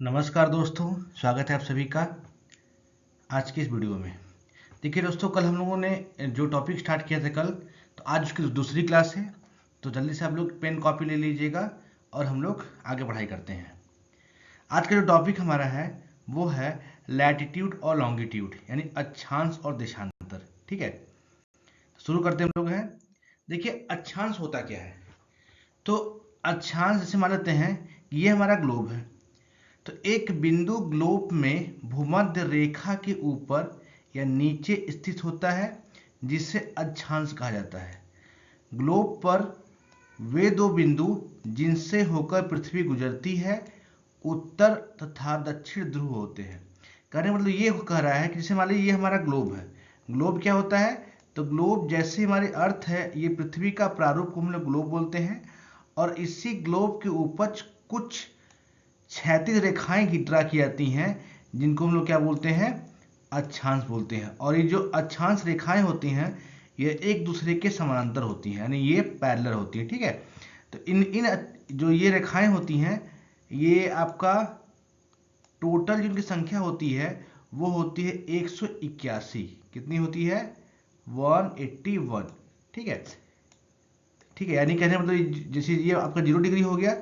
नमस्कार दोस्तों, स्वागत है आप सभी का आज की इस वीडियो में। देखिए दोस्तों, कल हम लोगों ने जो टॉपिक स्टार्ट किया था कल, तो आज उसकी दूसरी क्लास है। तो जल्दी से आप लोग पेन कॉपी ले लीजिएगा और हम लोग आगे पढ़ाई करते हैं। आज का जो टॉपिक हमारा है वो है लैटिट्यूड और लॉन्गिट्यूड, यानी अक्षांश और देशांतर। ठीक है, तो शुरू करते हम लोग हैं। देखिए, अक्षांश होता क्या है। तो अक्षांश जैसे मान लेते हैं ये हमारा ग्लोब है। तो एक बिंदु ग्लोब में भूमध्य रेखा के ऊपर या नीचे स्थित होता है, जिसे अक्षांश कहा जाता है। ग्लोब पर वे दो बिंदु जिनसे होकर पृथ्वी गुजरती है उत्तर तथा दक्षिण ध्रुव होते हैं। कहने का मतलब ये कह रहा है कि जैसे मान लीजिए ये हमारा ग्लोब है। ग्लोब क्या होता है, तो ग्लोब जैसे हमारे अर्थ है, ये पृथ्वी का प्रारूप को हम लोग ग्लोब बोलते हैं। और इसी ग्लोब के ऊपर कुछ क्षैतिज रेखाएं ड्रा की जाती हैं, जिनको हम लोग क्या बोलते हैं, अक्षांश बोलते हैं। और ये जो अक्षांश रेखाएं होती हैं ये एक दूसरे के समानांतर होती हैं, यानी ये पैरेलल होती है। ठीक है, तो इन इन जो ये रेखाएं होती हैं, ये आपका टोटल जिनकी संख्या होती है वो होती है 181। कितनी होती है, 181। ठीक है, ठीक है, यानी कहने मतलब जैसे ये आपका 0 डिग्री हो गया,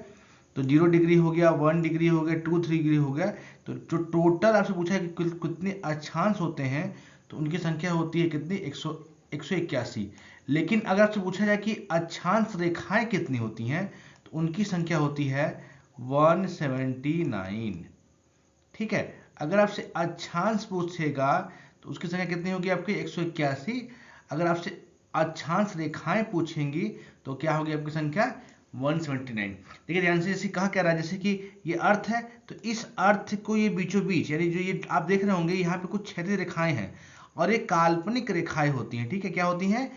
तो 0 डिग्री हो गया, 1 डिग्री हो गया, 2 3 डिग्री हो गया। तो जो टोटल आपसे पूछा है कि कितने अक्षांश होते हैं, तो उनकी संख्या होती है कितनी, 181। लेकिन अगर आपसे पूछा जाए कि अक्षांश रेखाएं कितनी होती हैं, तो उनकी संख्या होती है 179। ठीक है, अगर आपसे अक्षांश पूछेगा तो उसकी संख्या कितनी होगी आपकी, 181। अगर आपसे अक्षांश रेखाएं पूछेंगी तो क्या होगी आपकी संख्या, 179। देखिए ध्यान से, जैसे कहा क्या रहा है, जैसे कि ये अर्थ है, तो इस अर्थ को ये बीचों बीच, यानी जो ये आप देख रहे होंगे यहाँ पे कुछ क्षैतिज रेखाएं हैं और ये काल्पनिक रेखाएं होती हैं। ठीक है, क्या होती हैं,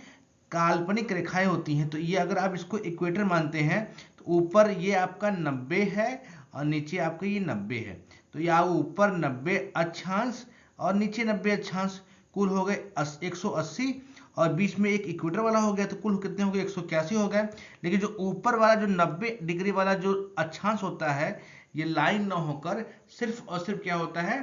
काल्पनिक रेखाएं होती हैं। तो ये अगर आप इसको इक्वेटर मानते हैं तो ऊपर ये आपका 90 है और नीचे आपका ये 90 है। तो ये ऊपर 90 अक्षांश और नीचे 90 अक्षांश, कुल हो गए 180। और बीच में एक इक्वेटर वाला हो गया, तो कुल कितने हो गए, 181 हो गए। लेकिन जो ऊपर वाला जो 90 डिग्री वाला जो अक्षांश होता है, ये लाइन ना होकर सिर्फ और सिर्फ क्या होता है,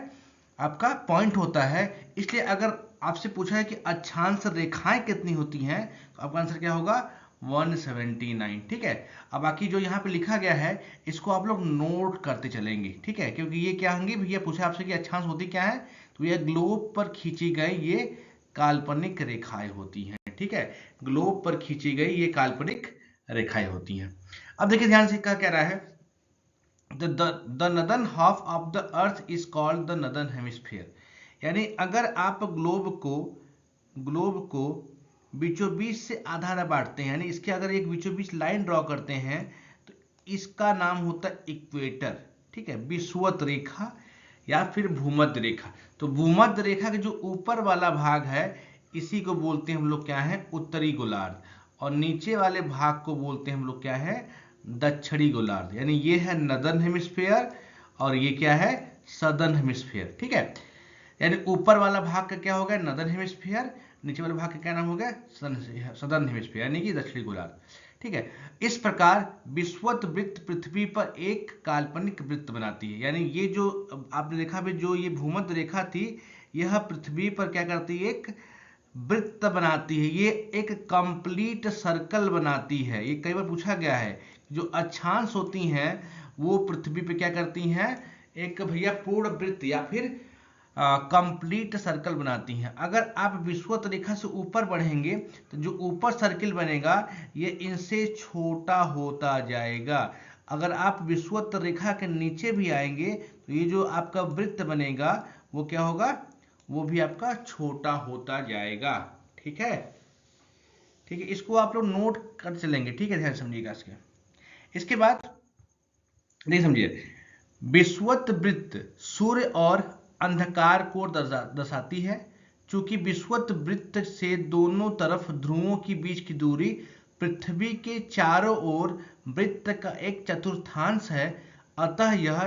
आपका पॉइंट होता है। इसलिए अगर आपसे पूछा है कि अक्षांश रेखाएं कितनी होती हैं, तो आपका आंसर क्या होगा, 179। ठीक है, अब बाकी जो यहाँ पे लिखा गया है इसको आप लोग नोट करते चलेंगे। ठीक है, क्योंकि ये क्या होंगे भैया, पूछा आपसे कि अक्षांश होती क्या है, तो ये ग्लोब पर खींची गई ये काल्पनिक रेखाएं होती हैं। ठीक है, ग्लोब पर खींची गई ये काल्पनिक रेखाएं होती हैं। अब देखिए ध्यान से क्या कह रहा है, the northern half of the earth is called the northern hemisphere. यानी अगर आप ग्लोब को बीचों बीच से आधा ना बांटते हैं, यानी इसके अगर एक बीचों बीच लाइन ड्रॉ करते हैं, तो इसका नाम होता है इक्वेटर। ठीक है, विषुवत रेखा या फिर भूमध्य रेखा। तो भूमध्य रेखा के जो ऊपर वाला भाग है इसी को बोलते हैं हम लोग क्या है, उत्तरी गोलार्ध। और नीचे वाले भाग को बोलते हैं हम लोग क्या है, दक्षिणी गोलार्ध। यानी ये है नदर्न हेमिस्फीयर और ये क्या है, सदर्न हेमिस्फीयर। ठीक है, यानी ऊपर वाला भाग का क्या हो गया, नदर्न हेमिस्फीयर, नीचे वाले भाग का क्या नाम हो गया, सदर्न हेमिस्फीयर, यानी कि दक्षिणी गोलार्ध। ठीक है, इस प्रकार विषुवत वृत्त पृथ्वी पर एक काल्पनिक वृत्त बनाती है। यानी ये जो आपने देखा भी, जो ये भूमध्य रेखा थी, यह पृथ्वी पर क्या करती है, एक वृत्त बनाती है, ये एक कंप्लीट सर्कल बनाती है। ये कई बार पूछा गया है, जो अक्षांश होती हैं वो पृथ्वी पे क्या करती हैं, एक भैया पूर्ण वृत्त या फिर कंप्लीट सर्कल बनाती हैं। अगर आप विषुवत रेखा से ऊपर बढ़ेंगे तो जो ऊपर सर्किल बनेगा ये इनसे छोटा होता जाएगा। अगर आप विषुवत रेखा के नीचे भी आएंगे तो ये जो आपका वृत्त बनेगा वो क्या होगा, वो भी आपका छोटा होता जाएगा। ठीक है, ठीक है, इसको आप लोग नोट कर चलेंगे। ठीक है, ध्यान समझिएगा इसके बाद नहीं समझिए, विषुवत वृत्त सूर्य और अंधकार को दर्शाती है। चूंकि विषुवत वृत्त से दोनों तरफ ध्रुवों के बीच की दूरी पृथ्वी के चारों ओर वृत्त का एक चतुर्थांश है, अतः यह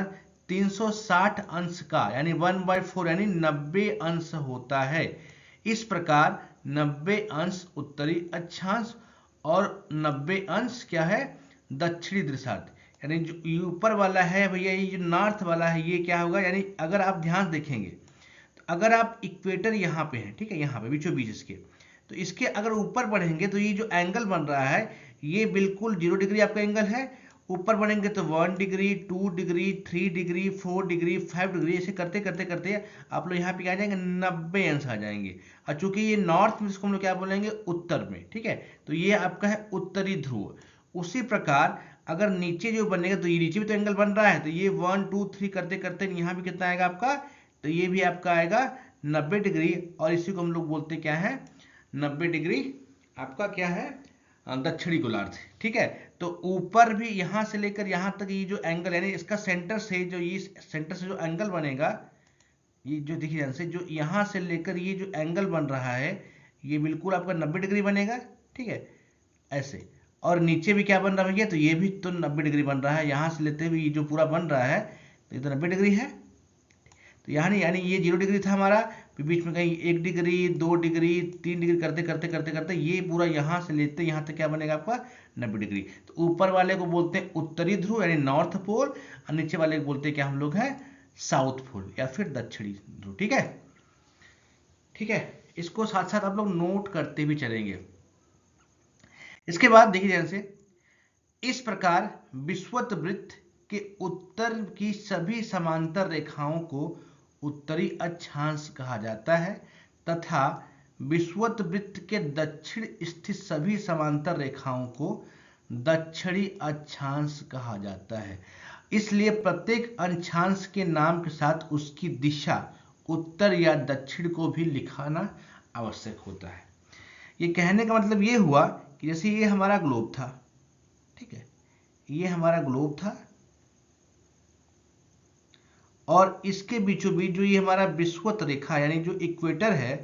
360 अंश का यानी 1/4 यानी 90 अंश होता है। इस प्रकार 90 अंश उत्तरी अक्षांश और 90 अंश क्या है, दक्षिणी दृशार्ध। यानी जो ये ऊपर वाला है भैया, ये जो नॉर्थ वाला है, ये क्या होगा, यानी अगर आप ध्यान देखेंगे तो अगर आप इक्वेटर यहाँ पे है, ठीक है, यहाँ पे बीचों बीच इसके, तो इसके अगर ऊपर बढ़ेंगे तो ये जो एंगल बन रहा है ये बिल्कुल 0 डिग्री आपका एंगल है। ऊपर बढ़ेंगे तो 1 degree, 2 degree, 3 degree, 4 degree, 5 degree, ऐसे करते करते करते आप लोग यहाँ पे आ जाएंगे 90 अंश आ जाएंगे। और चूंकि ये नॉर्थ में, इसको हम लोग क्या बोलेंगे, उत्तर में, ठीक है, तो ये आपका है उत्तरी ध्रुव। उसी प्रकार अगर नीचे जो बनेगा तो ये नीचे भी तो एंगल बन रहा है, तो ये 1 2 3 करते करते यहाँ भी कितना आएगा आपका, तो ये भी आपका आएगा 90 डिग्री। और इसी को हम लोग बोलते क्या है, 90 डिग्री आपका क्या है, दक्षिणी गोलार्ध, ठीक है। तो ऊपर भी यहाँ से लेकर यहाँ तक ये जो एंगल, यानी इसका सेंटर से जो, ये सेंटर से जो एंगल बनेगा, ये जो देखिए ध्यान से, जो यहाँ से लेकर ये जो एंगल बन रहा है ये बिल्कुल आपका 90 डिग्री बनेगा, ठीक है, ऐसे। और नीचे भी क्या बन रहा है भैया, तो ये भी तो 90 डिग्री बन रहा है, यहाँ से लेते हुए ये जो पूरा बन रहा है तो ये तो 90 डिग्री है। तो यहाँ यानी ये 0 डिग्री था हमारा, फिर बीच में कहीं 1 डिग्री, 2 डिग्री, 3 डिग्री करते करते करते करते ये पूरा यहाँ से लेते यहाँ तक क्या बनेगा आपका 90 डिग्री। तो ऊपर वाले को बोलते हैं उत्तरी ध्रुव यानी नॉर्थ पोल, और नीचे वाले को बोलते हैं क्या हम लोग हैं, साउथ पोल या फिर दक्षिणी ध्रुव, ठीक है। ठीक है, इसको साथ साथ आप लोग नोट करते भी चलेंगे। इसके बाद देखिए ध्यान से, इस प्रकार विषुवत वृत्त के उत्तर की सभी समांतर रेखाओं को उत्तरी अक्षांश कहा जाता है तथा विषुवत वृत्त के दक्षिण स्थित सभी समांतर रेखाओं को दक्षिणी अक्षांश कहा जाता है। इसलिए प्रत्येक अक्षांश के नाम के साथ उसकी दिशा उत्तर या दक्षिण को भी लिखाना आवश्यक होता है। ये कहने का मतलब ये हुआ कि जैसे ये हमारा ग्लोब था, ठीक है, ये हमारा ग्लोब था और इसके बीचों बीच जो ये हमारा विषुवत रेखा यानी जो इक्वेटर है,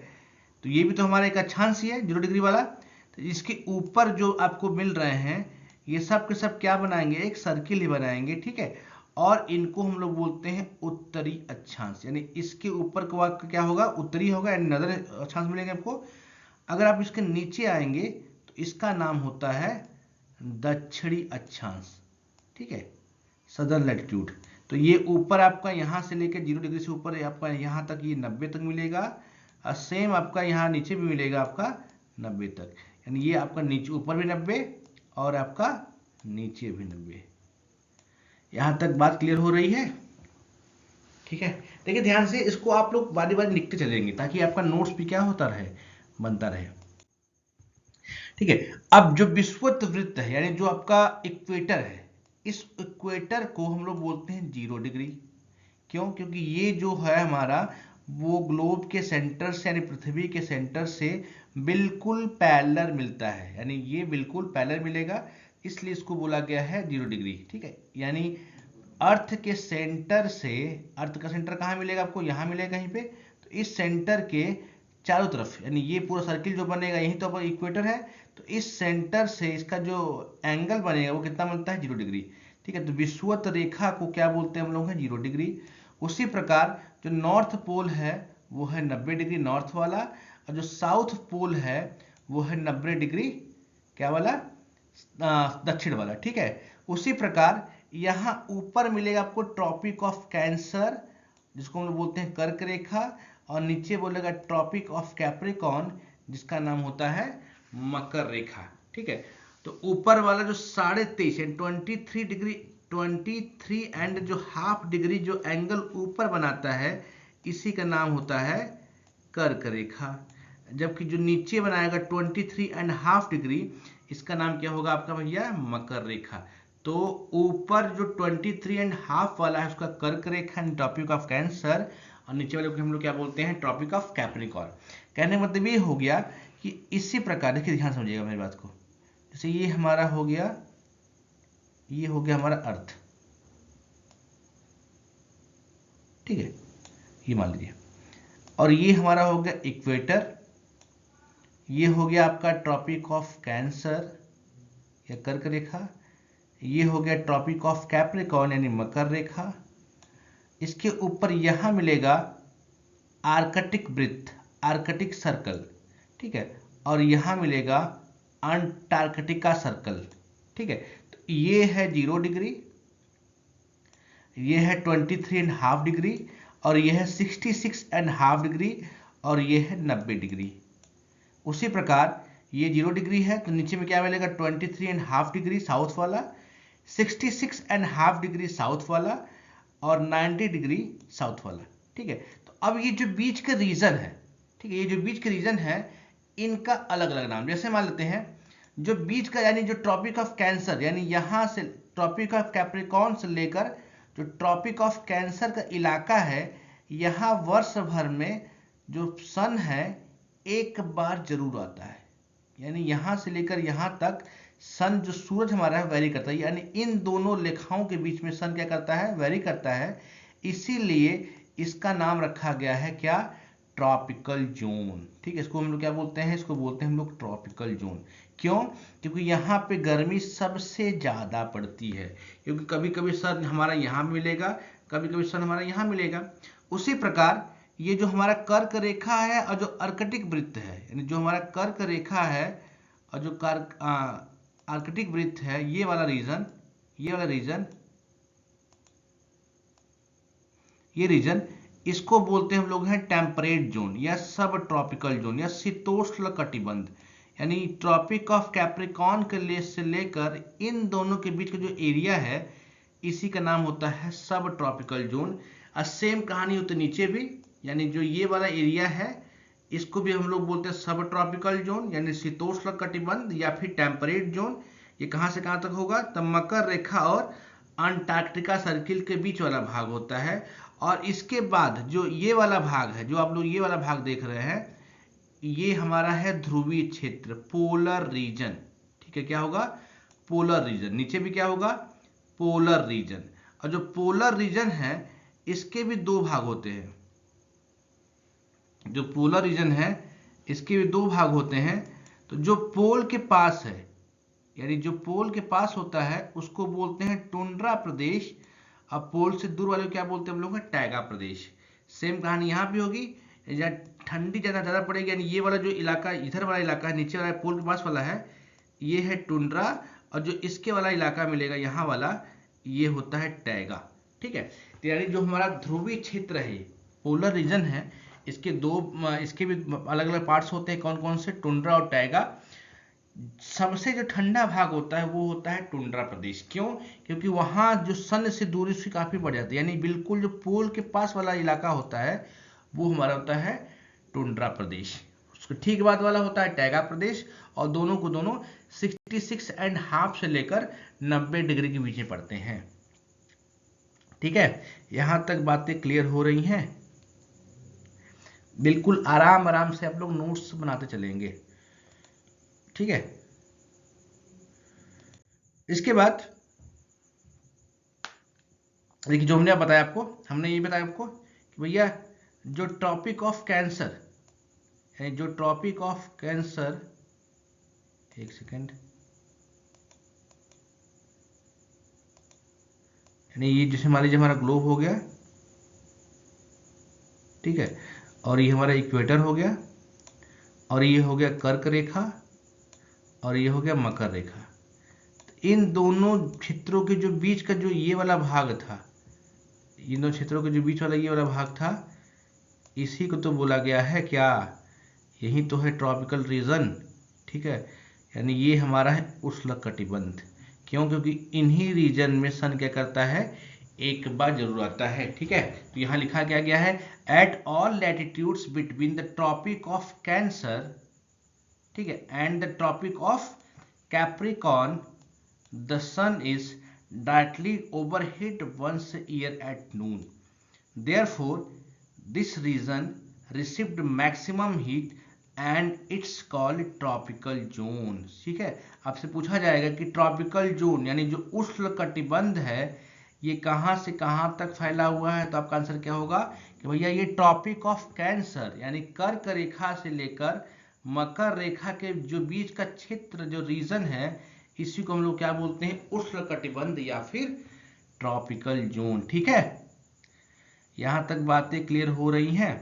तो ये भी तो हमारा एक अक्षांश ही है 0 डिग्री वाला। तो इसके ऊपर जो आपको मिल रहे हैं ये सब के सब क्या बनाएंगे, एक सर्किल ही बनाएंगे, ठीक है। और इनको हम लोग बोलते हैं उत्तरी अक्षांश, यानी इसके ऊपर का क्या होगा, उत्तरी होगा, यानी नदर अक्षांश मिलेंगे आपको। अगर आप इसके नीचे आएंगे तो इसका नाम होता है दक्षिणी अक्षांश, ठीक है, सदर्न लैटिट्यूड। तो ये ऊपर आपका यहाँ से लेकर 0 डिग्री से ऊपर आपका यहाँ तक ये 90 तक मिलेगा, और सेम आपका यहाँ नीचे भी मिलेगा आपका 90 तक, यानी ये आपका नीचे ऊपर भी 90 और आपका नीचे भी 90। यहाँ तक बात क्लियर हो रही है, ठीक है। देखिए ध्यान से, इसको आप लोग बारी बारी लिखते चलेंगे ताकि आपका नोट्स भी क्या होता रहे, बनता रहे, ठीक है। अब जो विषुवत वृत्त है यानी जो आपका इक्वेटर है, इस इक्वेटर को हम लोग बोलते हैं 0 डिग्री। क्यों? क्योंकि ये जो है हमारा वो ग्लोब के सेंटर से यानी पृथ्वी के सेंटर से बिल्कुल पैरेलल मिलता है, यानी ये बिल्कुल पैरेलल मिलेगा, इसलिए इसको बोला गया है 0 डिग्री, ठीक है। यानी अर्थ के सेंटर से, अर्थ का सेंटर कहाँ मिलेगा आपको, यहाँ मिलेगा कहीं पे, तो इस सेंटर के चारों तरफ यानी ये पूरा सर्किल जो बनेगा यही तो इक्वेटर है, तो इस सेंटर से इसका जो एंगल बनेगा वो कितना बनता है, 0 डिग्री, ठीक है। तो विषुवत रेखा को क्या बोलते हैं हम लोग, है 0 डिग्री। उसी प्रकार जो नॉर्थ पोल है वो है 90 डिग्री नॉर्थ वाला, और जो साउथ पोल है वो है 90 डिग्री क्या वाला, दक्षिण वाला, ठीक है। उसी प्रकार यहाँ ऊपर मिलेगा आपको ट्रॉपिक ऑफ कैंसर जिसको हम लोग बोलते हैं कर्क रेखा, और नीचे बोलेगा ट्रॉपिक ऑफ कैप्रिकॉर्न जिसका नाम होता है मकर रेखा, ठीक है। तो ऊपर वाला जो 23.5 23 डिग्री 23 एंड जो हाफ डिग्री जो एंगल ऊपर बनाता है इसी का नाम होता है कर्क रेखा, जबकि जो नीचे बनाएगा 23 एंड हाफ डिग्री इसका नाम क्या होगा आपका भैया, मकर रेखा। तो ऊपर जो 23 एंड हाफ वाला है उसका कर्क रेखा ट्रॉपिक ऑफ कैंसर, और नीचे वाले को हम लोग क्या बोलते हैं, ट्रॉपिक ऑफ कैप्रिकॉर्न। कहने का मतलब ये हो गया कि इसी प्रकार, देखिए ध्यान समझिएगा मेरी बात को, जैसे ये हमारा हो गया, ये हो गया हमारा अर्थ, ठीक है, ये मान लीजिए, और ये हमारा हो गया इक्वेटर, ये हो गया आपका ट्रॉपिक ऑफ कैंसर या कर्क रेखा, ये हो गया ट्रॉपिक ऑफ कैप्रिकॉर्न यानी मकर रेखा। इसके ऊपर यहां मिलेगा आर्कटिक वृत्त, आर्कटिक सर्कल, ठीक है, और यहां मिलेगा अंटार्कटिका सर्कल, ठीक है। तो ये है 0 डिग्री ये है 23.5 डिग्री, और ये है 66.5 डिग्री, और ये है 90 डिग्री। उसी प्रकार ये 0 डिग्री है तो नीचे में क्या मिलेगा, 23.5 डिग्री साउथ वाला, 66.5 डिग्री साउथ वाला, और 90 डिग्री साउथ वाला। ठीक है, तो अब ये जो बीच का रीजन है, ठीक है, ये जो बीच का रीजन है इनका अलग अलग नाम, जैसे मान लेते हैं जो बीच का यानी जो ट्रॉपिक ऑफ कैंसर, यानी यहां से ट्रॉपिक ऑफ कैप्रिकॉर्न से लेकर जो ट्रॉपिक ऑफ कैंसर का इलाका है, यहाँ वर्ष भर में जो सन है एक बार जरूर आता है। यानी यहां से लेकर यहां तक सन जो सूरज हमारा है वेरी करता है, यानी इन दोनों लेखाओं के बीच में सन क्या करता है, वेरी करता है। इसीलिए इसका नाम रखा गया है क्या, ट्रॉपिकल जोन। ठीक है, इसको हम लोग क्या बोलते हैं, इसको बोलते हैं हम लोग ट्रॉपिकल जोन। क्यों, क्योंकि यहाँ पे गर्मी सबसे ज्यादा पड़ती है, क्योंकि कभी कभी सन हमारा यहाँ मिलेगा, कभी कभी सन हमारा यहाँ मिलेगा। उसी प्रकार ये जो हमारा कर्क रेखा है और जो आर्कटिक वृत्त है, यानी जो हमारा कर्क रेखा है और जो आर्कटिक वृत्त है, ये वाला रीजन, ये रीजन इसको बोलते हैं हम लोग हैं टेम्परेट जोन या सब ट्रॉपिकल जोन या शीतोष्ण कटिबंध। यानी ट्रॉपिक ऑफ कैप्रिकॉर्न के से लेकर इन दोनों के बीच का जो एरिया है इसी का नाम होता है सब ट्रॉपिकल जोन। और सेम कहानी होती है नीचे भी, यानी जो ये वाला एरिया है इसको भी हम लोग बोलते हैं सब ट्रॉपिकल जोन यानी शीतोष्ण कटिबंध या फिर टेम्परेट जोन। ये कहां से कहां तक होगा, तब मकर रेखा और अंटार्कटिका सर्किल के बीच वाला भाग होता है। और इसके बाद जो ये वाला भाग है, जो आप लोग ये वाला भाग देख रहे हैं, ये हमारा है ध्रुवीय क्षेत्र, पोलर रीजन। ठीक है, क्या होगा, पोलर रीजन। नीचे भी क्या होगा, पोलर रीजन। और जो पोलर रीजन है इसके भी दो भाग होते हैं, जो पोलर रीजन है इसके भी दो भाग होते हैं। तो जो पोल के पास है, यानी जो पोल के पास होता है उसको बोलते हैं टुंड्रा प्रदेश, अब पोल से दूर वाले को क्या बोलते हैं हम लोग, टैगा प्रदेश। सेम कहानी यहाँ भी होगी, या ठंडी ज्यादा पड़ेगी, यानी ये वाला जो इलाका, इधर वाला इलाका है, नीचे वाला पोल के पास वाला है, ये है टुंड्रा, और जो इसके वाला इलाका मिलेगा यहाँ वाला, ये होता है टैगा। ठीक है, तो यानी जो हमारा ध्रुवीय क्षेत्र है, पोलर रीजन है, इसके भी अलग अलग पार्ट्स होते हैं, कौन कौन से, टुंड्रा और टैगा। सबसे जो ठंडा भाग होता है वो होता है टुंड्रा प्रदेश। क्यों, क्योंकि वहां जो सन से दूरी उसकी काफी बढ़ जाती है, यानी बिल्कुल जो पोल के पास वाला इलाका होता है वो हमारा होता है टुंड्रा प्रदेश। उसके ठीक बाद वाला होता है टैगा प्रदेश, और दोनों को दोनों 66.5 से लेकर 90 डिग्री के बीच में पड़ते हैं। ठीक है, यहां तक बातें क्लियर हो रही हैं। बिल्कुल आराम आराम से आप लोग नोट्स बनाते चलेंगे। ठीक है, इसके बाद देखिए जो हमने बताया आपको, हमने ये बताया आपको कि भैया जो टॉपिक ऑफ कैंसर है, जो टॉपिक ऑफ कैंसर, एक सेकेंड, यानी ये जैसे मान लीजिए हमारा ग्लोब हो गया, ठीक है, और ये हमारा इक्वेटर हो गया, और ये हो गया कर्क रेखा, और ये हो गया मकर रेखा। तो इन दोनों क्षेत्रों के जो बीच का जो ये वाला भाग था, इन दोनों क्षेत्रों के जो बीच वाला ये वाला भाग था, इसी को तो बोला गया है क्या, यही तो है ट्रॉपिकल रीजन। ठीक है, यानी ये हमारा है उष्णकटिबंध। क्यों, क्योंकि इन्हीं रीजन में सन क्या करता है, एक बार जरूर आता है। ठीक है, तो यहाँ लिखा क्या गया है, at all latitudes between the tropic of Cancer, ठीक है, and the tropic of Capricorn the sun is directly overhead once a year at noon. Therefore, this region received maximum heat and it's called tropical zone. ठीक है, आपसे पूछा जाएगा कि tropical zone यानी जो उष्णकटिबंध है ये कहां से कहां तक फैला हुआ है, तो आपका आंसर क्या होगा कि भैया ये ट्रॉपिक ऑफ कैंसर यानी कर्क रेखा से लेकर मकर रेखा के जो बीच का क्षेत्र, जो रीजन है, इसी को हम लोग क्या बोलते हैं, उष्णकटिबंध या फिर ट्रॉपिकल जोन। ठीक है, यहां तक बातें क्लियर हो रही हैं।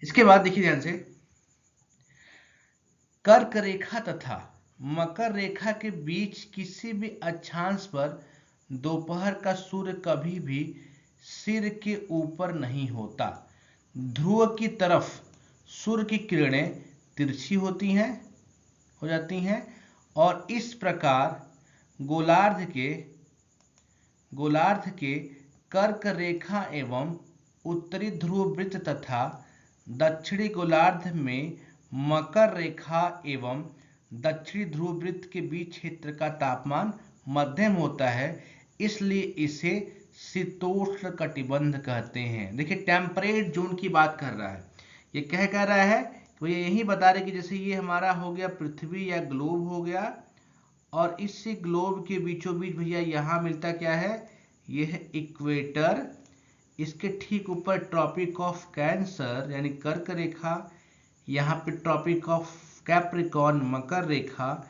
इसके बाद देखिए ध्यान से, कर्क रेखा तथा मकर रेखा के बीच किसी भी अक्षांश पर दोपहर का सूर्य कभी भी सिर के ऊपर नहीं होता। ध्रुव की तरफ सूर्य की किरणें तिरछी हो जाती हैं और इस प्रकार गोलार्ध के कर्क रेखा एवं उत्तरी ध्रुव वृत्त तथा दक्षिणी गोलार्ध में मकर रेखा एवं दक्षिणी ध्रुव वृत्त के बीच क्षेत्र का तापमान मध्यम होता है, इसलिए इसे शीतोष्ण कटिबंध कहते हैं। देखिए टेम्परेट जोन की बात कर रहा है, ये क्या कह रहा है तो ये यही बता रहे कि जैसे ये हमारा हो गया पृथ्वी या ग्लोब हो गया, और इस ग्लोब के बीचों बीच भैया यहाँ मिलता क्या है, ये है इक्वेटर, इसके ठीक ऊपर ट्रॉपिक ऑफ कैंसर यानी कर्क रेखा, यहाँ पे ट्रॉपिक ऑफ कैप्रिकॉर्न मकर रेखा,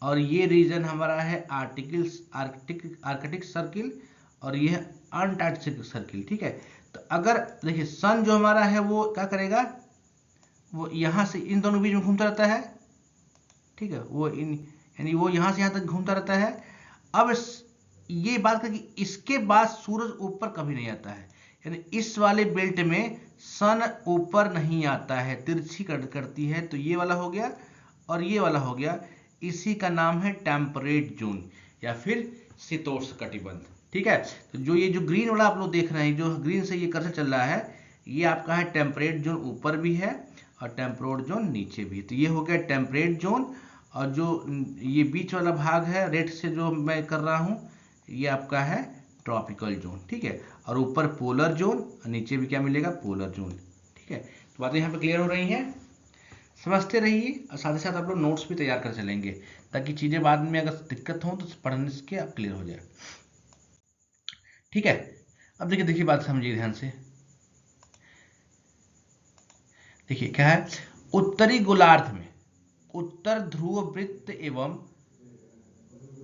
और ये रीजन हमारा है आर्कटिक सर्किल, और ये है अंटार्कटिक सर्किल। ठीक है, तो अगर देखिए सन जो हमारा है वो क्या करेगा, वो यहाँ से इन दोनों बीच में घूमता रहता है। ठीक है, वो यानी वो यहाँ से यहाँ तक घूमता रहता है। अब ये बात कर कि इसके बाद सूरज ऊपर कभी नहीं आता है, यानी इस वाले बेल्ट में सन ऊपर नहीं आता है, तिरछी करती है। तो ये वाला हो गया और ये वाला हो गया, इसी का नाम है टेम्परेट जोन या फिर शीतोष्ण कटिबंध। ठीक है, तो जो ये जो ग्रीन वाला आप लोग देख रहे हैं, जो ग्रीन से ये कर्सर चल रहा है, ये आपका है टेम्परेट जोन ऊपर भी है और टेम्परेट जोन नीचे भी। तो ये हो गया टेम्परेट जोन, और जो ये बीच वाला भाग है रेड से जो मैं कर रहा हूँ, ये आपका है ट्रॉपिकल जोन। ठीक है, और ऊपर पोलर जोन और नीचे भी क्या मिलेगा, पोलर जोन। ठीक है, तो बातें यहाँ पे क्लियर हो रही हैं, समझते रहिए और साथ ही साथ आप लोग नोट्स भी तैयार कर चलेंगे, ताकि चीजें बाद में अगर दिक्कत हो तो पढ़ने के आप क्लियर हो जाए। ठीक है, अब देखिए बात समझिए ध्यान से। देखिए क्या है, उत्तरी गोलार्ध में उत्तर ध्रुव वृत्त एवं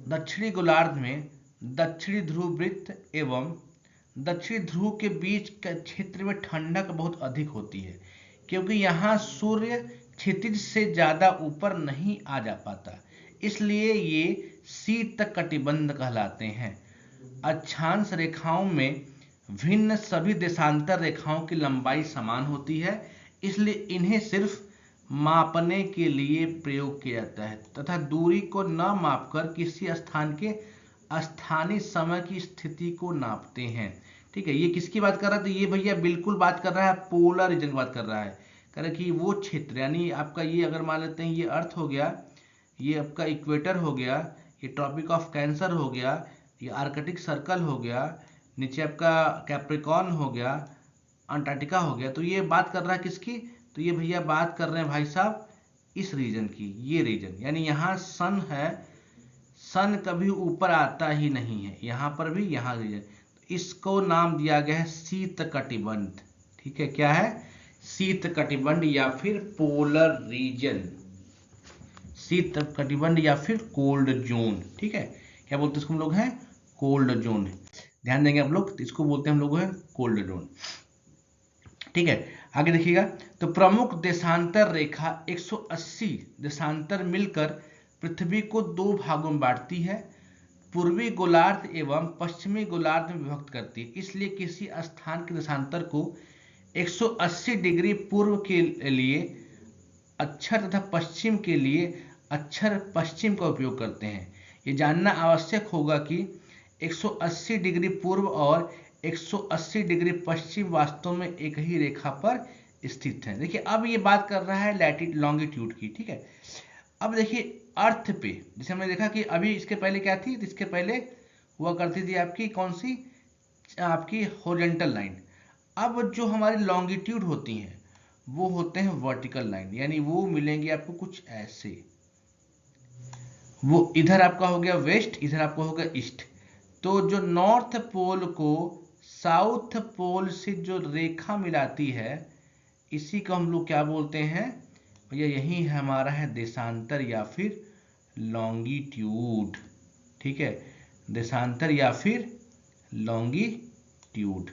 दक्षिणी गोलार्ध में दक्षिणी ध्रुव वृत्त एवं दक्षिणी ध्रुव के बीच के क्षेत्र में ठंडक बहुत अधिक होती है, क्योंकि यहाँ सूर्य क्षितिज से ज्यादा ऊपर नहीं आ जा पाता, इसलिए ये शीत कटिबंध कहलाते हैं। अक्षांश रेखाओं में भिन्न सभी देशांतर रेखाओं की लंबाई समान होती है, इसलिए इन्हें सिर्फ मापने के लिए प्रयोग किया जाता है तथा दूरी को न मापकर किसी स्थान के स्थानीय समय की स्थिति को नापते हैं। ठीक है, ये किसकी बात कर रहा है, तो ये भैया बिल्कुल बात कर रहा है पोलर रीजन की बात कर रहा है। कह रहे कि वो क्षेत्र यानी आपका ये अगर मान लेते हैं ये अर्थ हो गया, ये आपका इक्वेटर हो गया, ये ट्रॉपिक ऑफ कैंसर हो गया, ये आर्कटिक सर्कल हो गया, नीचे आपका कैप्रिकॉर्न हो गया, अंटार्कटिका हो गया। तो ये बात कर रहा है किसकी, तो ये भैया बात कर रहे हैं भाई साहब इस रीजन की, ये रीजन यानी यहाँ सन है, सन कभी ऊपर आता ही नहीं है, यहाँ पर भी यहाँ रीजन, इसको नाम दिया गया है शीत कटिबंध। ठीक है, क्या है, शीत कटिबंध या फिर पोलर रीजन, शीत कटिबंध या फिर कोल्ड जोन। ठीक है, क्या बोलते हैं इसको हम लोग हैं, कोल्ड जोन। ध्यान देंगे आप लोग, इसको बोलते हैं हम लोग हैं कोल्ड जोन। ठीक है, आगे देखिएगा, तो प्रमुख देशांतर रेखा 180 देशांतर मिलकर पृथ्वी को दो भागों में बांटती है, पूर्वी गोलार्ध एवं पश्चिमी गोलार्ध में विभक्त करती है। इसलिए किसी स्थान के देशांतर को 180 डिग्री पूर्व के लिए अक्षर तथा पश्चिम के लिए अक्षर पश्चिम का उपयोग करते हैं। ये जानना आवश्यक होगा कि 180 डिग्री पूर्व और 180 डिग्री पश्चिम वास्तव में एक ही रेखा पर स्थित है। देखिए अब ये बात कर रहा है लैटिट्यूड लॉन्गिट्यूड की। ठीक है, अब देखिए अर्थ पे जैसे हमने देखा कि अभी इसके पहले क्या थी, इसके पहले हुआ करती थी आपकी कौन सी, आपकी हॉरिजॉन्टल लाइन। अब जो हमारी लॉन्गिट्यूड होती हैं वो होते हैं वर्टिकल लाइन, यानी वो मिलेंगे आपको कुछ ऐसे, वो इधर आपका हो गया वेस्ट, इधर आपका हो गया ईस्ट। तो जो नॉर्थ पोल को साउथ पोल से जो रेखा मिलाती है इसी को हम लोग क्या बोलते हैं भैया, यही है हमारा है देशांतर या फिर लॉन्गिट्यूड। ठीक है, देशांतर या फिर लॉन्गिट्यूड।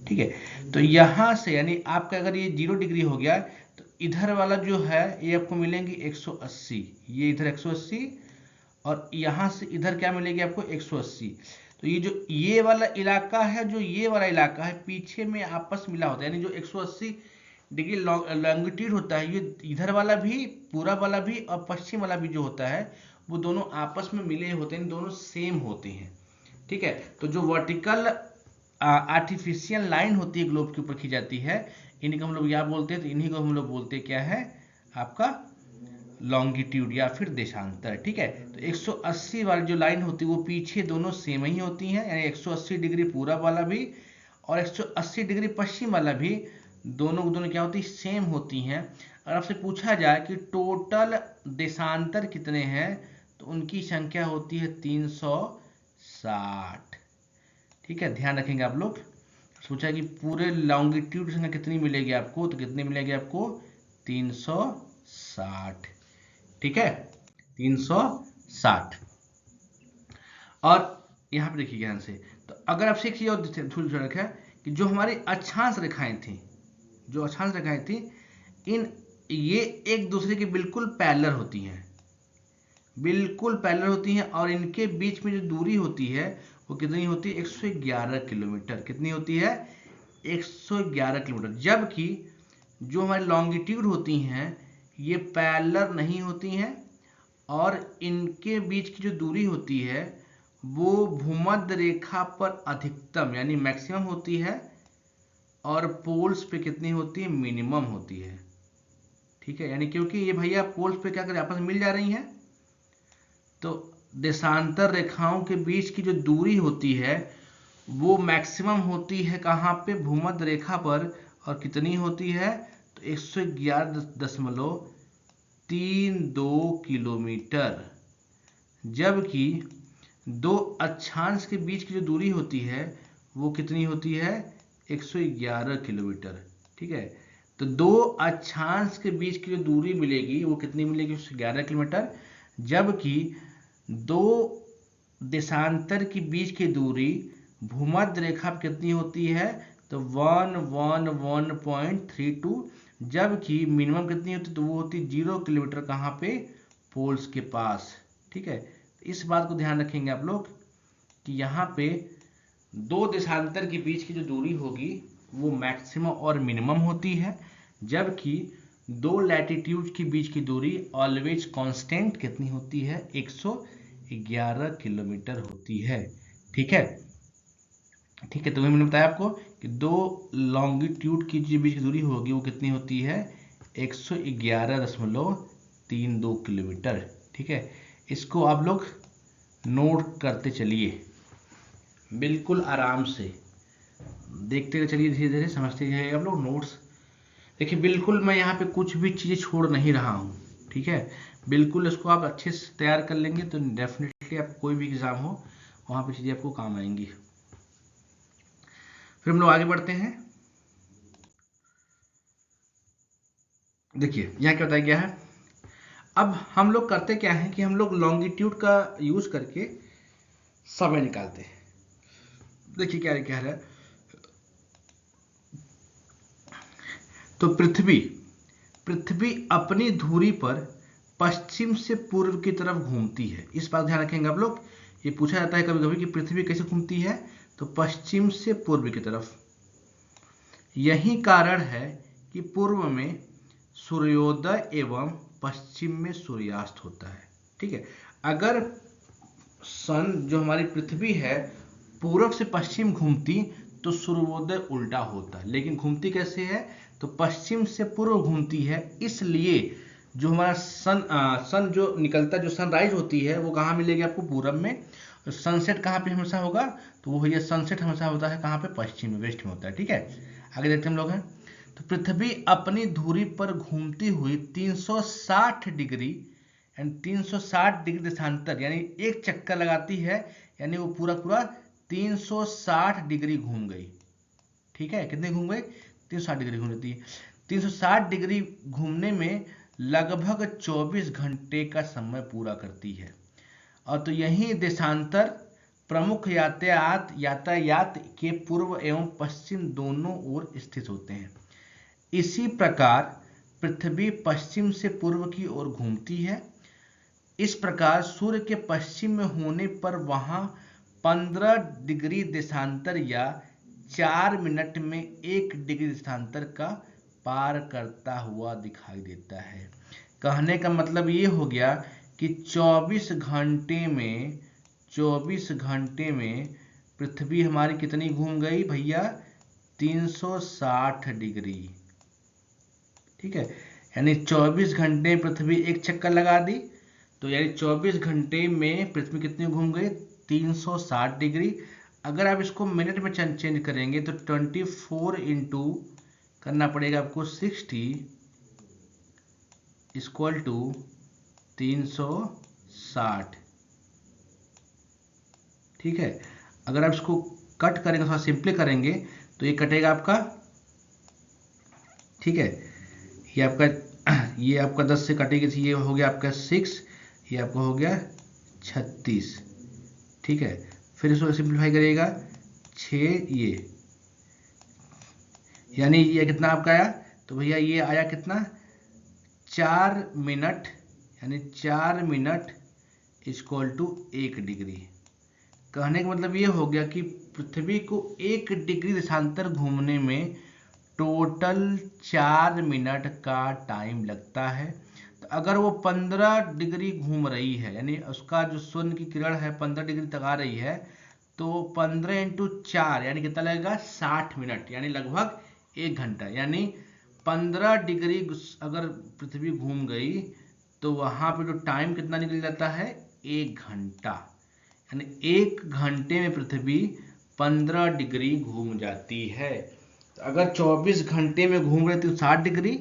ठीक है, तो यहां से यानी आपका अगर ये 0 डिग्री हो गया तो इधर वाला जो है ये आपको मिलेंगे 180, ये इधर 180 और यहाँ से इधर क्या मिलेगी आपको 180। तो ये जो ये वाला इलाका है, जो ये वाला इलाका है, पीछे में आपस मिला होता है, यानी जो 180 डिग्री लॉन्गिट्यूड होता है, ये इधर वाला भी, पूरब वाला भी और पश्चिम वाला भी जो होता है, वो दोनों आपस में मिले होते हैं, दोनों सेम होते हैं। ठीक है, तो जो वर्टिकल आर्टिफिशियल लाइन होती है ग्लोब के ऊपर खींची जाती है, इन्हीं को हम लोग क्या बोलते हैं, तो इन्हीं को हम लोग बोलते हैं क्या है आपका लॉन्गिट्यूड या फिर देशांतर। ठीक है, तो 180 वाली जो लाइन होती है वो पीछे दोनों सेम ही होती हैं, यानी 180 डिग्री पूरब वाला भी और 180 डिग्री पश्चिम वाला भी, दोनों क्या होती है, सेम होती हैं। अगर आपसे पूछा जाए कि टोटल देशांतर कितने हैं, तो उनकी संख्या होती है 360। ठीक है, ध्यान रखेंगे आप लोग। सोचा कि पूरे लॉन्गिट्यूड संख्या कितनी मिलेगी आपको, तो कितनी मिलेगी आपको 360। ठीक है, 360। और यहां पर देखिए ध्यान से, तो अगर आपसे एक चीज और थोड़ी रखा है कि जो हमारी अक्षांश रेखाएं थी, जो अक्षांश रेखाएं थी, इन ये एक दूसरे के बिल्कुल पैरेलल होती हैं, बिल्कुल पैरेलल होती हैं, और इनके बीच में जो दूरी होती है वो कितनी होती है, 111 किलोमीटर। कितनी होती है, 111 किलोमीटर। जबकि जो हमारी लॉन्गिट्यूड होती हैं ये पैरेलल नहीं होती हैं, और इनके बीच की जो दूरी होती है वो भूमध्य रेखा पर अधिकतम यानी मैक्सिमम होती है, और पोल्स पे कितनी होती है, मिनिमम होती है। ठीक है, यानी क्योंकि ये भैया पोल्स पे क्या कर आपस में मिल जा रही हैं, तो देशांतर रेखाओं के बीच की जो दूरी होती है वो मैक्सिमम होती है कहाँ पे, भूमध्य रेखा पर, और कितनी होती है, तो 111.32 किलोमीटर। जबकि दो अक्षांश के बीच की जो दूरी होती है वो कितनी होती है, 111 किलोमीटर। ठीक है, तो दो अक्षांश के बीच की जो दूरी मिलेगी वो कितनी मिलेगी, 111 किलोमीटर। जबकि दो देशांतर के बीच की दूरी भूमध्य रेखा पर कितनी होती है, तो 111.32। जबकि मिनिमम कितनी होती है, तो वो होती 0 किलोमीटर कहाँ पे, पोल्स के पास। ठीक है, इस बात को ध्यान रखेंगे आप लोग कि यहाँ पे दो देशांतर के बीच की जो दूरी होगी वो मैक्सिमम और मिनिमम होती है, जबकि दो लैटिट्यूड के बीच की दूरी ऑलवेज कांस्टेंट कितनी होती है, 111 किलोमीटर होती है। ठीक है, ठीक है, तो मैंने बताया आपको कि दो लॉन्गिट्यूड की जो बीच की दूरी होगी वो कितनी होती है, 111.32 किलोमीटर। ठीक है, इसको आप लोग नोट करते चलिए, बिल्कुल आराम से देखते चलिए, धीरे धीरे समझते जाइए आप लोग नोट्स। देखिए बिल्कुल मैं यहाँ पे कुछ भी चीज़ें छोड़ नहीं रहा हूँ। ठीक है, बिल्कुल इसको आप अच्छे से तैयार कर लेंगे तो डेफिनेटली आप कोई भी एग्जाम हो वहाँ पे चीज़ें आपको काम आएंगी। फिर हम लोग आगे बढ़ते हैं। देखिए यहाँ क्या बताया गया है, अब हम लोग करते क्या है कि हम लोग लॉन्गिट्यूड का यूज करके समय निकालते हैं। देखिए क्या कह रहा है, तो पृथ्वी अपनी धुरी पर पश्चिम से पूर्व की तरफ घूमती है। इस बात ध्यान रखेंगे आप लोग, ये पूछा जाता है कभी कभी कि पृथ्वी कैसे घूमती है, तो पश्चिम से पूर्व की तरफ। यही कारण है कि पूर्व में सूर्योदय एवं पश्चिम में सूर्यास्त होता है। ठीक है, अगर सन जो हमारी पृथ्वी है पूर्व से पश्चिम घूमती तो सूर्योदय उल्टा होता, लेकिन घूमती कैसे है, तो पश्चिम से पूर्व घूमती है। इसलिए जो हमारा सन जो निकलता, जो सनराइज होती है वो कहाँ मिलेगी आपको, पूरब में। सनसेट कहाँ पे हमेशा होगा, तो वो भैया सनसेट हमेशा होता है कहाँ पे, पश्चिम में, वेस्ट में होता है। ठीक है, आगे देखते हम लोग हैं, तो पृथ्वी अपनी धुरी पर घूमती हुई 360 डिग्री यानी 360 डिग्री देशांतर यानी एक चक्कर लगाती है, यानी वो पूरा पूरा 360 डिग्री घूम गई। ठीक है, कितने घूम गई, 360 डिग्री घूम लेती है। 360 डिग्री घूमने में लगभग 24 घंटे का समय पूरा करती है। और तो यही देशांतर प्रमुख यातायात के पूर्व एवं पश्चिम दोनों ओर स्थित होते हैं। इसी प्रकार पृथ्वी पश्चिम से पूर्व की ओर घूमती है, इस प्रकार सूर्य के पश्चिम में होने पर वहां 15 डिग्री देशांतर या 4 मिनट में 1 डिग्री देशांतर का पार करता हुआ दिखाई देता है। कहने का मतलब ये हो गया कि 24 घंटे में पृथ्वी हमारी कितनी घूम गई भैया? 360 डिग्री। ठीक है, यानी 24 घंटे में पृथ्वी एक चक्कर लगा दी, तो यानी 24 घंटे में पृथ्वी कितनी घूम गई? 360 डिग्री। अगर आप इसको मिनट में चेंज करेंगे तो 24 इंटू करना पड़ेगा आपको 60 इक्वल टू 360। ठीक है, अगर आप इसको कट करेंगे, थोड़ा सिंपली करेंगे तो ये कटेगा आपका, ठीक है, ये आपका 10 से कटेगी, ये हो गया आपका 6, ये आपका हो गया 36। ठीक है, फिर इसको सिंप्लीफाई करिएगा 6, ये यानी ये कितना आपका आया? तो भैया ये आया कितना? 4 मिनट, यानी 4 मिनट इक्वल टू 1 डिग्री। कहने का मतलब ये हो गया कि पृथ्वी को 1 डिग्री देशांतर घूमने में टोटल 4 मिनट का टाइम लगता है। तो अगर वो 15 डिग्री घूम रही है, यानी उसका जो सूर्य की किरण है 15 डिग्री तक आ रही है, तो 15 इंटू 4 यानी कितना लगेगा? 60 मिनट, यानी लगभग 1 घंटा। यानी 15 डिग्री अगर पृथ्वी घूम गई तो वहां पे जो टाइम कितना निकल जाता है? 1 घंटा। यानी 1 घंटे में पृथ्वी 15 डिग्री घूम जाती है। तो अगर 24 घंटे में घूम रही थी 60 डिग्री,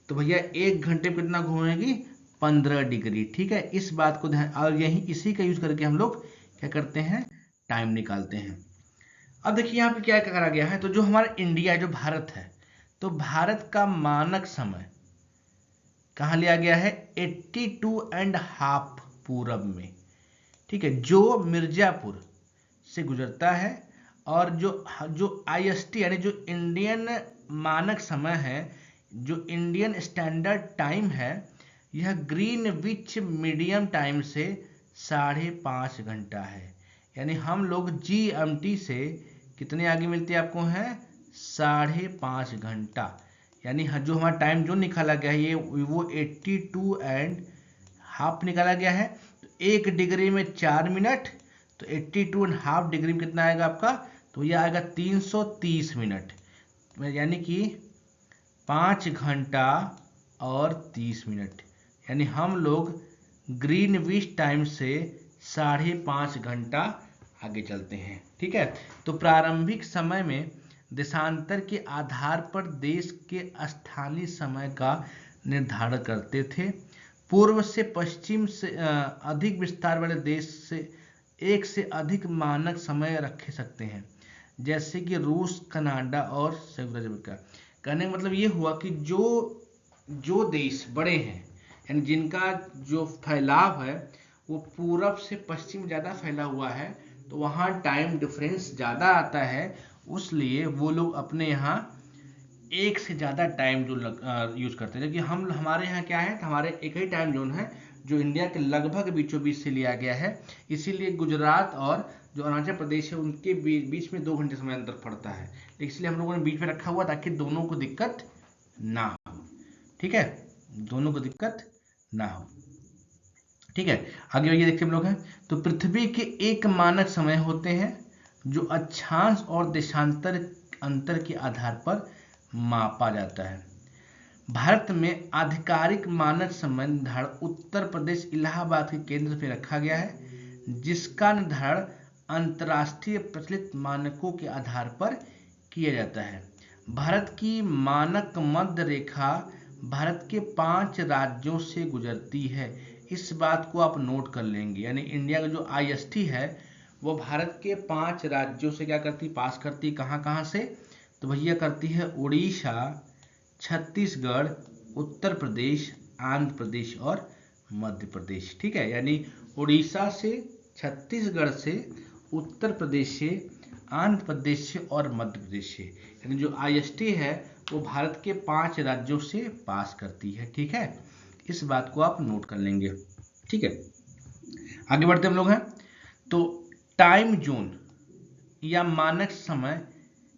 तो भैया 1 घंटे में कितना घूमेगी? 15 डिग्री। ठीक है, इस बात को ध्यान, और यही इसी का यूज करके हम लोग क्या करते हैं? टाइम निकालते हैं। अब देखिए यहाँ पे क्या करा गया है, तो जो हमारा इंडिया है, जो भारत है, तो भारत का मानक समय कहाँ लिया गया है? 82.5 पूरब में। ठीक है, जो मिर्जापुर से गुजरता है, और जो IST यानी जो इंडियन मानक समय है, जो इंडियन स्टैंडर्ड टाइम है, यह ग्रीनविच मीडियम टाइम से 5.5 घंटा है। यानी हम लोग GMT से कितने आगे मिलते हैं आपको? हैं 5.5 घंटा। यानी जो हमारा टाइम जो निकाला गया है, ये वो 82.5 निकाला गया है। तो 1 डिग्री में 4 मिनट, तो 82.5 डिग्री में कितना आएगा आपका? तो ये आएगा 330 मिनट, यानी कि 5 घंटा और 30 मिनट। यानी हम लोग ग्रीनविच टाइम से 5.5 घंटा आगे चलते हैं। ठीक है, तो प्रारंभिक समय में देशांतर के आधार पर देश के स्थानीय समय का निर्धारण करते थे। पूर्व से पश्चिम से अधिक विस्तार वाले देश से एक से अधिक मानक समय रखे सकते हैं, जैसे कि रूस, कनाडा और संयुक्त राज्य अमेरिका। कहने का मतलब ये हुआ कि जो देश बड़े हैं, यानी जिनका जो फैलाव है वो पूरब से पश्चिम ज़्यादा फैला हुआ है, तो वहाँ टाइम डिफरेंस ज़्यादा आता है, उसलिए वो लोग अपने यहाँ एक से ज़्यादा टाइम जोन यूज़ करते हैं। जबकि हमारे यहाँ क्या है? हमारे एक ही टाइम जोन है, जो इंडिया के लगभग बीचों बीच से लिया गया है। इसीलिए गुजरात और जो अरुणाचल प्रदेश है उनके बीच में 2 घंटे समय अंतर पड़ता है, इसलिए हम लोगों ने बीच में रखा हुआ ताकि दोनों को दिक्कत ना हो। ठीक है, दोनों को दिक्कत ना हो। ठीक है, आगे ये देखते हम लोग हैं, तो पृथ्वी के एक मानक समय होते हैं जो अक्षांश और देशांतर अंतर के आधार पर मापा जाता है। भारत में आधिकारिक मानक समय निर्धारण उत्तर प्रदेश इलाहाबाद के केंद्र में रखा गया है, जिसका निर्धारण अंतर्राष्ट्रीय प्रचलित मानकों के आधार पर किया जाता है। भारत की मानक मध्य रेखा भारत के 5 राज्यों से गुजरती है। इस बात को आप नोट कर लेंगे, यानी इंडिया का जो IST है वो भारत के 5 राज्यों से क्या करती? पास करती। कहाँ कहाँ से? तो भैया करती है उड़ीसा, छत्तीसगढ़, उत्तर प्रदेश, आंध्र प्रदेश और मध्य प्रदेश। ठीक है, यानी उड़ीसा से, छत्तीसगढ़ से, उत्तर प्रदेश से, आंध्र प्रदेश से और मध्य प्रदेश से, यानी जो IST है वो भारत के 5 राज्यों से पास करती है। ठीक है, इस बात को आप नोट कर लेंगे। ठीक है, आगे बढ़ते हम लोग हैं। तो टाइम जोन या मानक समय,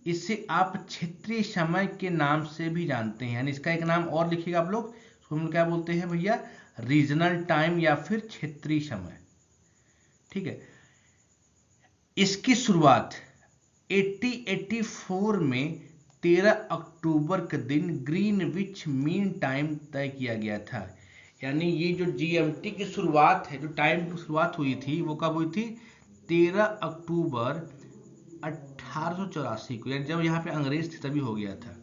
इसे आप क्षेत्रीय समय के नाम से भी जानते हैं, यानी इसका एक नाम और लिखिएगा आप लोग, उसको हम क्या बोलते हैं भैया, रीजनल टाइम या फिर क्षेत्रीय समय। ठीक है, इसकी शुरुआत 1884 में 13 अक्टूबर के दिन ग्रीनविच मीन टाइम तय किया गया था। यानी ये जो जीएमटी की शुरुआत है, जो टाइम की शुरुआत हुई थी, वो कब हुई थी, 13 अक्टूबर 1884 को, यानी जब यहाँ पे अंग्रेज थे तभी हो गया था।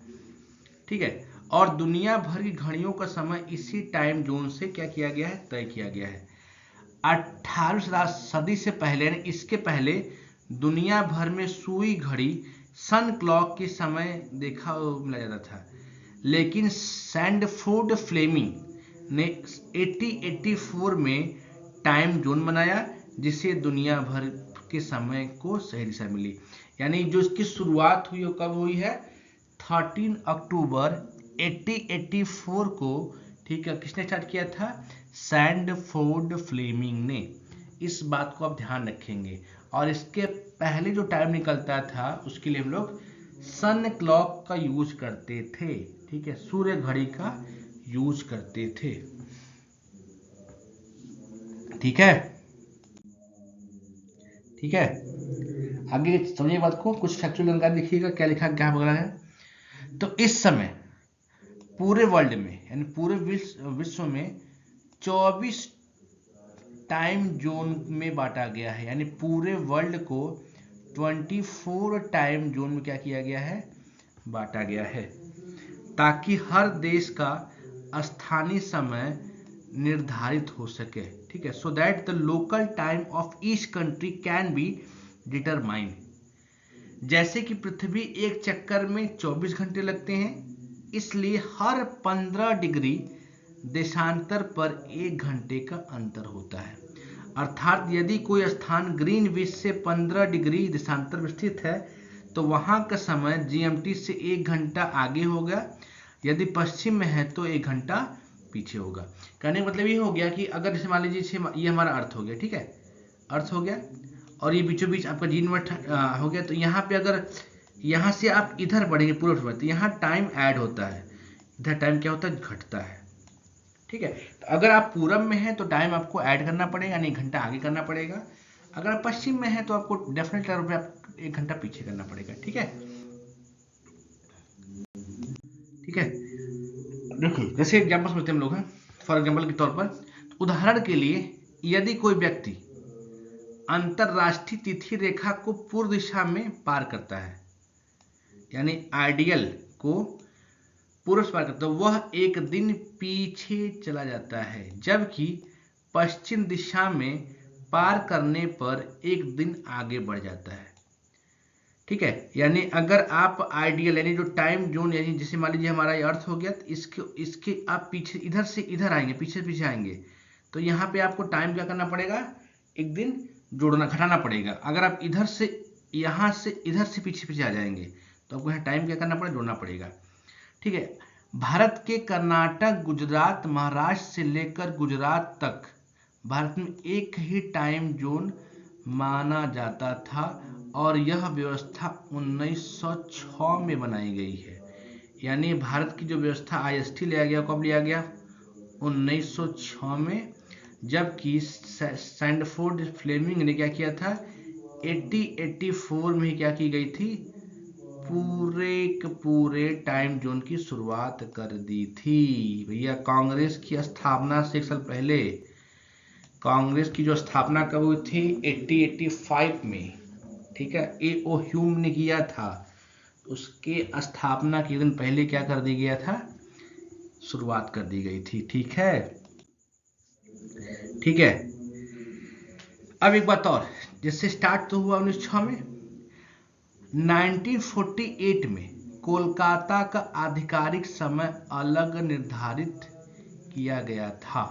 ठीक है, और दुनिया भर की घड़ियों का समय इसी टाइम जोन से क्या किया गया है, तय किया गया है। 18वीं सदी से पहले, यानी इसके पहले दुनिया भर में सुई घड़ी, सन क्लॉक के समय देखा मिला जाता था, लेकिन सैंडफोर्ड फ्लेमिंग ने 1884 में टाइम जोन बनाया, जिससे दुनिया भर के समय को सही दिशा मिली। यानी जो इसकी शुरुआत हुई वो कब हुई है, 13 अक्टूबर 1884 को। ठीक है, किसने स्टार्ट किया था, सैंडफोर्ड फ्लेमिंग ने। इस बात को आप ध्यान रखेंगे। और इसके पहले जो टाइम निकलता था उसके लिए हम लोग सन क्लॉक का यूज करते थे। ठीक है, सूर्य घड़ी का यूज करते थे। ठीक है, ठीक है, आगे समझिए बात को, कुछ फैक्चुअल जानकारी देखिएगा क्या लिखा क्या वगैरह है। तो इस समय पूरे वर्ल्ड में, यानी पूरे विश्व में 24 टाइम जोन में बांटा गया है, यानी पूरे वर्ल्ड को 24 टाइम जोन में क्या किया गया है, बांटा गया है, ताकि हर देश का स्थानीय समय निर्धारित हो सके। ठीक है, so that the local time of each country can be determined. जैसे कि पृथ्वी एक चक्कर में 24 घंटे लगते हैं, इसलिए हर 15 डिग्री देशांतर पर 1 घंटे का अंतर होता है। अर्थात यदि कोई स्थान ग्रीनविच से 15 डिग्री देशांतर में स्थित है तो वहां का समय जीएमटी से 1 घंटा आगे होगा, यदि पश्चिम में है तो 1 घंटा पीछे होगा। कहने का मतलब ये हो गया कि अगर जैसे मान लीजिए ये हमारा अर्थ हो गया, ठीक है, अर्थ हो गया, और ये बीचों बीच आपका जीनवट हो गया, तो यहाँ पे अगर यहाँ से आप इधर बढ़ेंगे पूर्व, तो यहाँ टाइम ऐड होता है, इधर टाइम क्या होता है, घटता है। ठीक है, तो अगर आप पूरब में हैं तो टाइम आपको ऐड करना पड़ेगा, यानी 1 घंटा आगे करना पड़ेगा। अगर आप पश्चिम में हैं तो आपको डेफिनेटली तौर पे आप 1 घंटा पीछे करना पड़ेगा। ठीक है, ठीक है, देखिए जैसे एग्जाम्पल समझते हम लोग हैं, फॉर एग्जाम्पल के तौर पर, उदाहरण के लिए यदि कोई व्यक्ति अंतरराष्ट्रीय तिथि रेखा को पूर्व दिशा में पार करता है, यानी आइडियल को पूर्व से पार करता है, वह 1 दिन पीछे चला जाता है, जबकि पश्चिम दिशा में पार करने पर 1 दिन आगे बढ़ जाता है। ठीक है, यानी अगर आप आइडियल यानी जो टाइम जोन, यानी जैसे मान लीजिए हमारा ये अर्थ हो गया, तो इसके आप पीछे इधर से इधर आएंगे, पीछे पीछे आएंगे, तो यहाँ पे आपको टाइम क्या करना पड़ेगा, 1 दिन जोड़ना, घटाना पड़ेगा। अगर आप इधर से यहाँ से इधर से पीछे पीछे आ जाएंगे तो आपको यहाँ टाइम क्या करना पड़ेगा, जोड़ना पड़ेगा। ठीक है, भारत के कर्नाटक, गुजरात, महाराष्ट्र से लेकर गुजरात तक भारत में एक ही टाइम जोन माना जाता था, और यह व्यवस्था 1906 में बनाई गई है। यानी भारत की जो व्यवस्था आईएसटी लिया गया, कब लिया गया, 1906 में, जबकि सैंडफोर्ड फ्लेमिंग ने क्या किया था, 1884 में क्या की गई थी, पूरे टाइम जोन की शुरुआत कर दी थी। भैया कांग्रेस की स्थापना से 1 साल पहले, कांग्रेस की जो स्थापना कब हुई थी, 1885 में। ठीक है, ए.ओ. ह्यूम ने किया था, उसके स्थापना के दिन पहले क्या कर दिया गया था, शुरुआत कर दी गई थी। ठीक है, ठीक है, अब एक बात और, जिससे स्टार्ट तो हुआ 1906 में, 1948 में कोलकाता का आधिकारिक समय अलग निर्धारित किया गया था,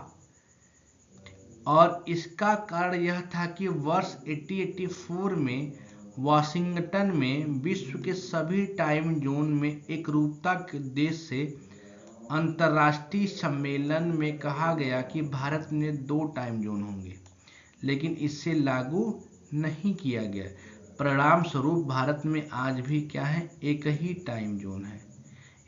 और इसका कारण यह था कि वर्ष 1884 में वाशिंगटन में विश्व के सभी टाइम जोन में एकरूपता के उद्देश्य से अंतर्राष्ट्रीय सम्मेलन में कहा गया कि भारत में 2 टाइम जोन होंगे, लेकिन इसे लागू नहीं किया गया। परिणाम स्वरूप भारत में आज भी क्या है, एक ही टाइम जोन है।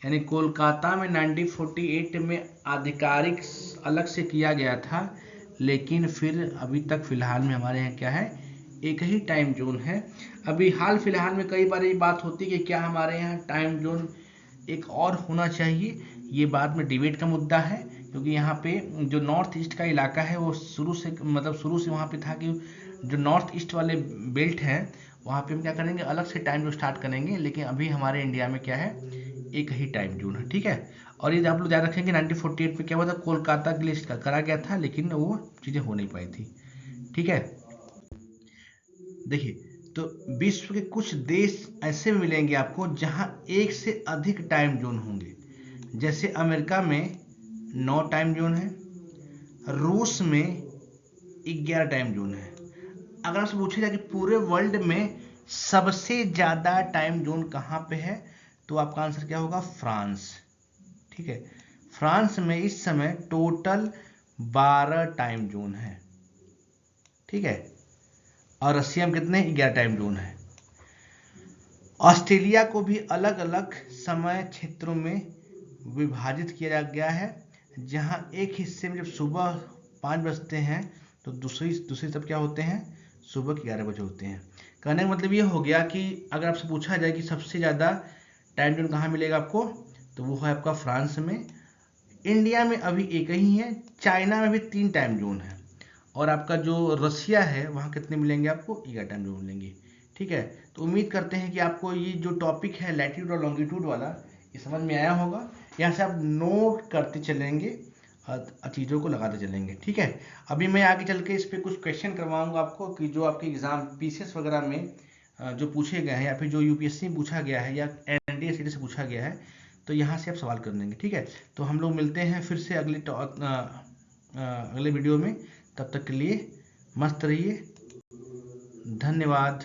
यानी कोलकाता में 1948 में आधिकारिक अलग से किया गया था, लेकिन फिर अभी तक फिलहाल में हमारे यहाँ क्या है, एक ही टाइम जोन है। अभी हाल फिलहाल में कई बार ये बात होती है कि क्या हमारे यहाँ टाइम जोन एक और होना चाहिए। ये बाद में डिबेट का मुद्दा है, क्योंकि यहाँ पे जो नॉर्थ ईस्ट का इलाका है वो शुरू से वहाँ पे था कि जो नॉर्थ ईस्ट वाले बेल्ट है वहाँ पे हम क्या करेंगे, अलग से टाइम जो स्टार्ट करेंगे। लेकिन अभी हमारे इंडिया में क्या है, एक ही टाइम जोन है, ठीक है। और ये आप लोग याद रखेंगे 1948 में क्या हुआ था, कोलकाता के लिए करा गया था, लेकिन वो चीज़ें हो नहीं पाई थी, ठीक है। देखिए, तो विश्व के कुछ देश ऐसे मिलेंगे आपको जहां एक से अधिक टाइम जोन होंगे। जैसे अमेरिका में 9 टाइम जोन है, रूस में 11 टाइम जोन है। अगर आपसे पूछा जाए कि पूरे वर्ल्ड में सबसे ज्यादा टाइम जोन कहाँ पे है, तो आपका आंसर क्या होगा, फ्रांस, ठीक है। फ्रांस में इस समय टोटल 12 टाइम जोन है, ठीक है। और रशिया में कितने, 11 टाइम जोन है। ऑस्ट्रेलिया को भी अलग अलग समय क्षेत्रों में विभाजित किया गया है, जहां एक हिस्से में जब सुबह 5 बजते हैं तो दूसरी तब क्या होते हैं, सुबह के 11 बजे होते हैं। कहने का मतलब ये हो गया कि अगर आपसे पूछा जाए कि सबसे ज़्यादा टाइम जोन कहाँ मिलेगा आपको, तो वो है आपका फ्रांस में। इंडिया में अभी एक ही है। चाइना में भी 3 टाइम जोन है। और आपका जो रसिया है वहाँ कितने मिलेंगे आपको, 11 टाइम जोन मिलेंगे, ठीक है। तो उम्मीद करते हैं कि आपको ये जो टॉपिक है लैटिट्यूड और लॉन्गिट्यूड वाला, ये समझ में आया होगा। यहाँ से आप नोट करते चलेंगे और चीज़ों को लगाते चलेंगे, ठीक है। अभी मैं आगे चल के इस पर कुछ क्वेश्चन करवाऊंगा आपको कि जो आपके एग्जाम पीसीएस वगैरह में जो पूछे गए हैं, या फिर जो यूपीएससी में पूछा गया है, या एनडीए सीडी से पूछा गया है, तो यहाँ से आप सवाल कर लेंगे, ठीक है। तो हम लोग मिलते हैं फिर से अगले वीडियो में। तब तक के लिए मस्त रहिए, धन्यवाद।